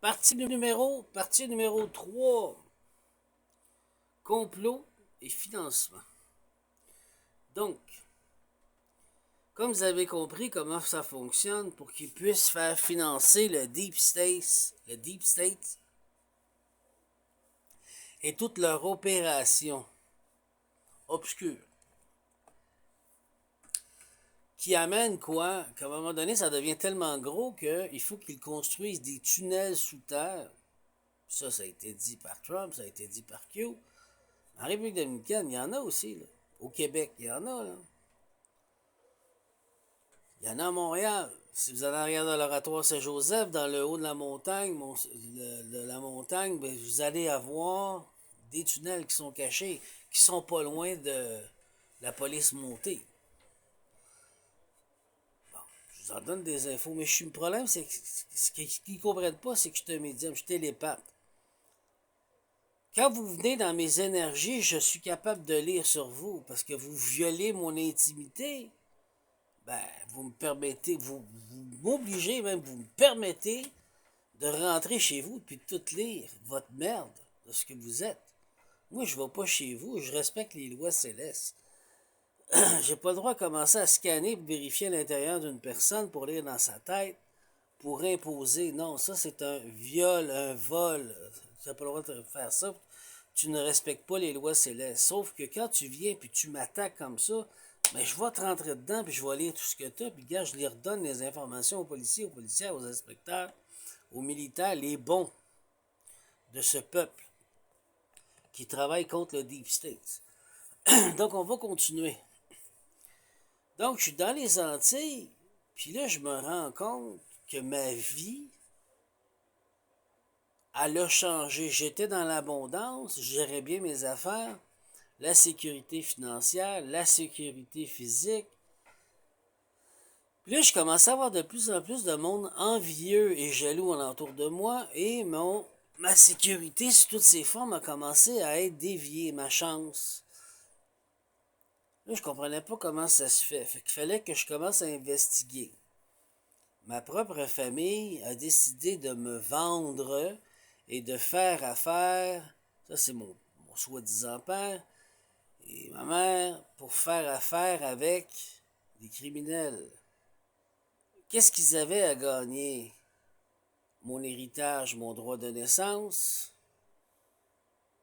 Partie numéro 3. Complot et financement. Donc, comme vous avez compris comment ça fonctionne pour qu'ils puissent faire financer le Deep State et toute leur opération obscure, qui amène quoi? Qu'à un moment donné, ça devient tellement gros qu'il faut qu'ils construisent des tunnels sous terre. Ça a été dit par Trump, ça a été dit par Q. En République dominicaine, il y en a aussi. Là. Au Québec, il y en a. Là. Il y en a à Montréal. Si vous allez regarder l'oratoire Saint-Joseph, dans le haut de la montagne, ben, vous allez avoir des tunnels qui sont cachés, qui sont pas loin de la police montée. Bon, je vous en donne des infos, mais le problème, c'est que ce qu'ils ne comprennent pas, c'est que je suis un médium, je suis télépathe. Quand vous venez dans mes énergies, je suis capable de lire sur vous, parce que vous violez mon intimité. Ben, vous me permettez, vous m'obligez même, vous me permettez de rentrer chez vous et de tout lire, votre merde, de ce que vous êtes. Moi, je ne vais pas chez vous, je respecte les lois célestes. J'ai pas le droit de commencer à scanner et vérifier l'intérieur d'une personne pour lire dans sa tête, pour imposer. Non, ça, c'est un viol, un vol. Tu n'as pas le droit de faire ça. Tu ne respectes pas les lois célestes. Sauf que quand tu viens et tu m'attaques comme ça, ben, je vais te rentrer dedans, puis je vais lire tout ce que tu as, puis gars, je les redonne les informations aux policiers, aux policières, aux inspecteurs, aux militaires, les bons de ce peuple qui travaille contre le Deep State. Donc, on va continuer. Donc, je suis dans les Antilles, puis là, je me rends compte que ma vie, elle a changé. J'étais dans l'abondance, je gérais bien mes affaires, la sécurité financière, la sécurité physique. Puis là, je commençais à avoir de plus en plus de monde envieux et jaloux alentour de moi et ma sécurité sous toutes ses formes a commencé à être déviée, ma chance. Là, je comprenais pas comment ça se fait. Fait qu'il fallait que je commence à investiguer. Ma propre famille a décidé de me vendre et de faire affaire. Ça, c'est mon soi-disant père et ma mère pour faire affaire avec des criminels. Qu'est-ce qu'ils avaient à gagner? Mon héritage, mon droit de naissance.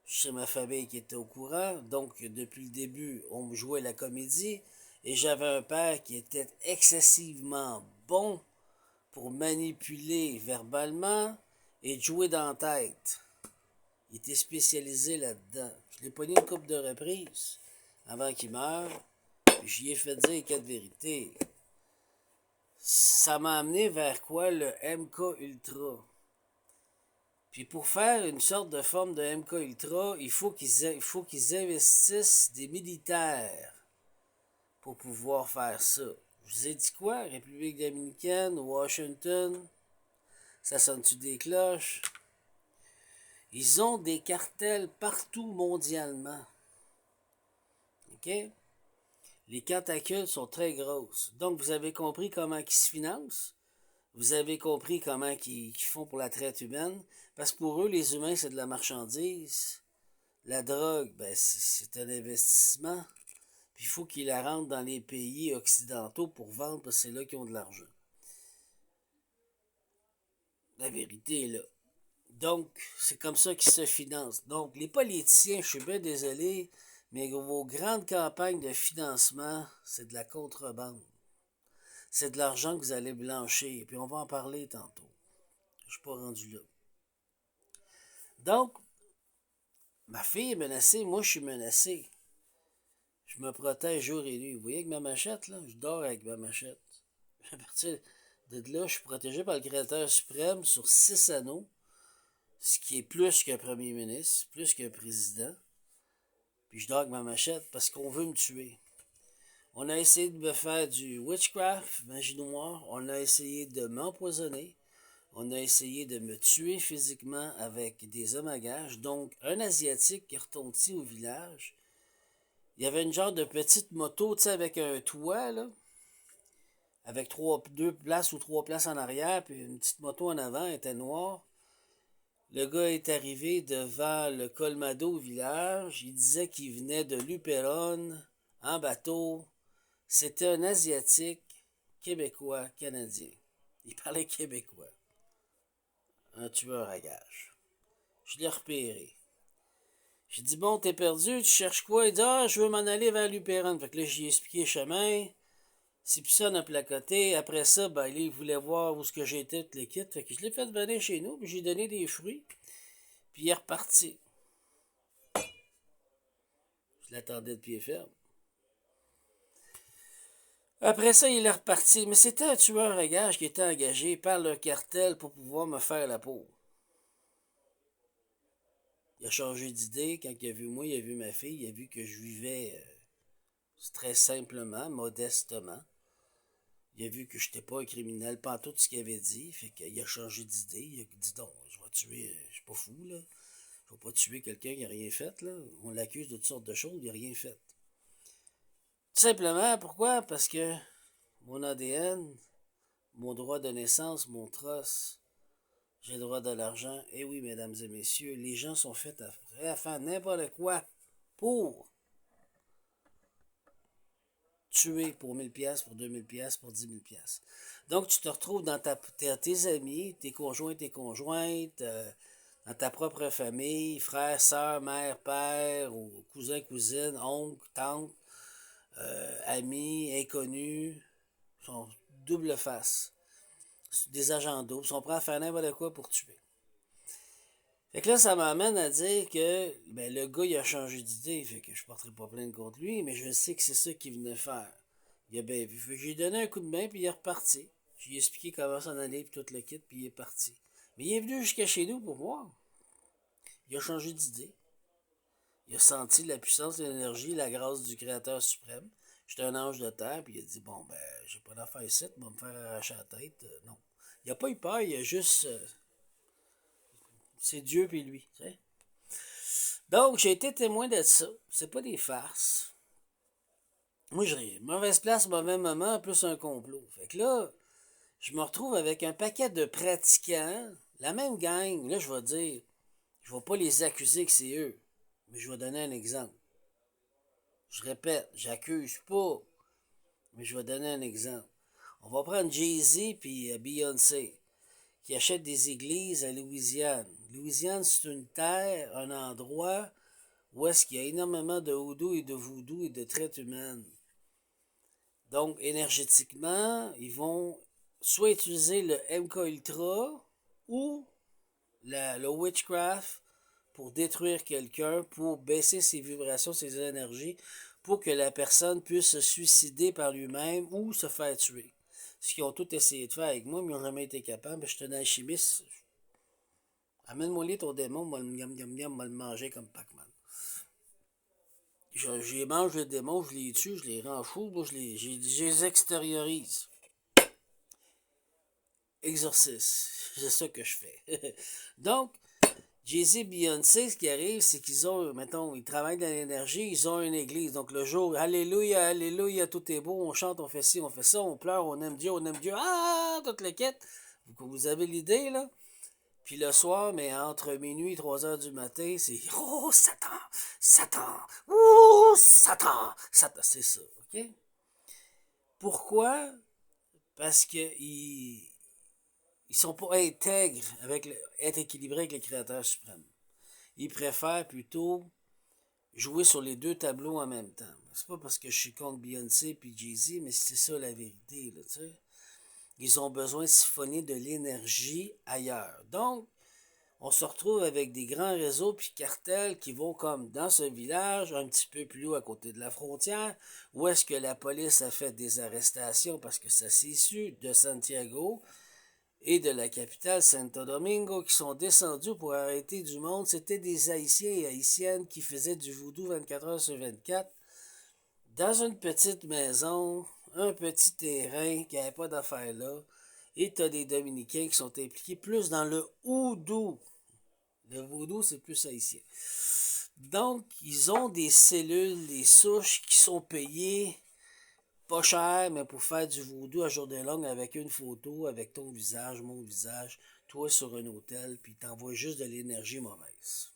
C'est ma famille qui était au courant. Donc, depuis le début, on me jouait la comédie. Et j'avais un père qui était excessivement bon pour manipuler verbalement et jouer dans la tête. Il était spécialisé là-dedans. Je l'ai pogné une couple de reprises avant qu'il meure. Puis j'y ai fait dire 4 vérités. Ça m'a amené vers quoi? Le MK Ultra. Puis pour faire une sorte de forme de MK Ultra, il faut qu'ils investissent des militaires pour pouvoir faire ça. Je vous ai dit quoi? République dominicaine, Washington, ça sonne-tu des cloches? Ils ont des cartels partout mondialement. OK? Les tentacules sont très grosses. Donc, vous avez compris comment ils se financent? Vous avez compris comment ils font pour la traite humaine? Parce que pour eux, les humains, c'est de la marchandise. La drogue, ben, c'est un investissement. Puis il faut qu'ils la rentrent dans les pays occidentaux pour vendre, parce que c'est là qu'ils ont de l'argent. La vérité est là. Donc, c'est comme ça qu'ils se financent. Donc, les politiciens, je suis bien désolé, mais vos grandes campagnes de financement, c'est de la contrebande. C'est de l'argent que vous allez blanchir. Puis on va en parler tantôt. Je suis pas rendu là. Donc, ma fille est menacée, moi je suis menacé. Je me protège jour et nuit. Vous voyez avec ma machette, là? Je dors avec ma machette. À partir de là, je suis protégé par le Créateur suprême sur 6 anneaux, ce qui est plus qu'un premier ministre, plus qu'un président. Puis je dors avec ma machette parce qu'on veut me tuer. On a essayé de me faire du witchcraft, magie noire. On a essayé de m'empoisonner. On a essayé de me tuer physiquement avec des hommes à gages. Donc, un Asiatique qui est retourné au village. Il y avait une genre de petite moto, tu sais, avec un toit, là. Avec 2 places ou 3 places en arrière, puis une petite moto en avant, elle était noire. Le gars est arrivé devant le Colmado village. Il disait qu'il venait de Luperon en bateau. C'était un Asiatique, Québécois, Canadien. Il parlait québécois. Un tueur à gages. Je l'ai repéré. J'ai dit, bon, t'es perdu, tu cherches quoi? Il dit, ah, je veux m'en aller vers Luperon. Fait que là, j'ai expliqué le chemin. C'est puis ça, on a placoté. Après ça, ben, il voulait voir où ce que j'étais, tout les kits. Fait que je l'ai fait venir chez nous, puis j'ai donné des fruits. Puis il est reparti. Je l'attendais de pied ferme. Après ça, il est reparti. Mais c'était un tueur à gages qui était engagé par le cartel pour pouvoir me faire la peau. Il a changé d'idée. Quand il a vu moi, il a vu ma fille. Il a vu que je vivais très simplement, modestement. Il a vu que je n'étais pas un criminel, pas tout ce qu'il avait dit. Fait qu'il a changé d'idée. Il a dit non, je vais tuer, je suis pas fou, là. Je vais pas tuer quelqu'un qui n'a rien fait, là. On l'accuse de toutes sortes de choses, il n'a rien fait. Tout simplement, pourquoi? Parce que mon ADN, mon droit de naissance, mon trust, j'ai le droit de l'argent. Eh oui, mesdames et messieurs, les gens sont faits à faire n'importe quoi pour tuer pour 1000$, pour 2000$, pour 10 000$. Donc, tu te retrouves dans tes amis, tes conjoints, tes conjointes, dans ta propre famille, frère, sœur, mère, père, ou cousin, cousine, oncle, tante, amis, inconnus, sont double face. Des agents doubles, sont prêts à faire n'importe quoi pour tuer. Fait que là, ça m'amène à dire que ben, le gars, il a changé d'idée, fait que je porterai pas plainte contre lui, mais je sais que c'est ça qu'il venait faire. Il a bien vu. Fait que j'ai donné un coup de main, puis il est reparti. J'ai expliqué comment s'en aller, puis tout le kit, puis il est parti. Mais il est venu jusqu'à chez nous pour voir. Il a changé d'idée. Il a senti la puissance, l'énergie, la grâce du Créateur suprême. J'étais un ange de terre, puis il a dit, bon, ben, j'ai pas d'affaire ici, il va me faire arracher la tête. Non. Il a pas eu peur, il a juste... c'est Dieu puis lui, tu sais. Donc, j'ai été témoin de ça. C'est pas des farces. Moi, j'ai mauvaise place, mauvais moment, plus un complot. Fait que là, je me retrouve avec un paquet de pratiquants, la même gang. Là, je vais dire, je vais pas les accuser que c'est eux, mais je vais donner un exemple. Je répète, j'accuse pas, mais je vais donner un exemple. On va prendre Jay-Z puis Beyoncé, qui achètent des églises à Louisiane. Louisiane, c'est une terre, un endroit où est-ce qu'il y a énormément de houdou et de voodoo et de traite humaine. Donc, énergétiquement, ils vont soit utiliser le MK Ultra ou le witchcraft pour détruire quelqu'un, pour baisser ses vibrations, ses énergies, pour que la personne puisse se suicider par lui-même ou se faire tuer. Ce qu'ils ont tout essayé de faire avec moi, mais ils n'ont jamais été capables. Je suis un alchimiste. Amène-moi ton démon, moi le manger comme Pac-Man. Je mange le démon, je les tue, je les rends fous, moi je les extériorise. Exorcisme. C'est ça que je fais. Donc, Jay-Z et Beyoncé, ce qui arrive, c'est qu'ils ont, mettons, ils travaillent dans l'énergie, ils ont une église. Donc, le jour, Alléluia, Alléluia, tout est beau, on chante, on fait ci, on fait ça, on pleure, on aime Dieu, ah, toute la quête. Vous avez l'idée, là? Puis le soir, mais entre minuit et 3 heures du matin, c'est oh, Satan, Satan, oh, Satan, Satan. C'est ça, OK? Pourquoi? Parce que ils sont pas intègres avec être équilibrés avec le Créateur suprême. Ils préfèrent plutôt jouer sur les deux tableaux en même temps. C'est pas parce que je suis contre Beyoncé puis Jay-Z, mais c'est ça la vérité, là, tu sais. Ils ont besoin de siphonner de l'énergie ailleurs. Donc, on se retrouve avec des grands réseaux puis cartels qui vont comme dans ce village, un petit peu plus haut à côté de la frontière, où est-ce que la police a fait des arrestations parce que ça s'est su de Santiago et de la capitale Santo Domingo qui sont descendus pour arrêter du monde. C'était des Haïtiens et Haïtiennes qui faisaient du voodoo 24 heures sur 24 dans une petite maison, un petit terrain qui n'avait pas d'affaires là. Et tu as des Dominicains qui sont impliqués plus dans le houdou. Le vaudou, c'est plus haïtien. Donc, ils ont des cellules, des souches qui sont payées pas cher, mais pour faire du vaudou à journée longue avec une photo, avec ton visage, mon visage, toi sur un hôtel, puis t'envoies juste de l'énergie mauvaise.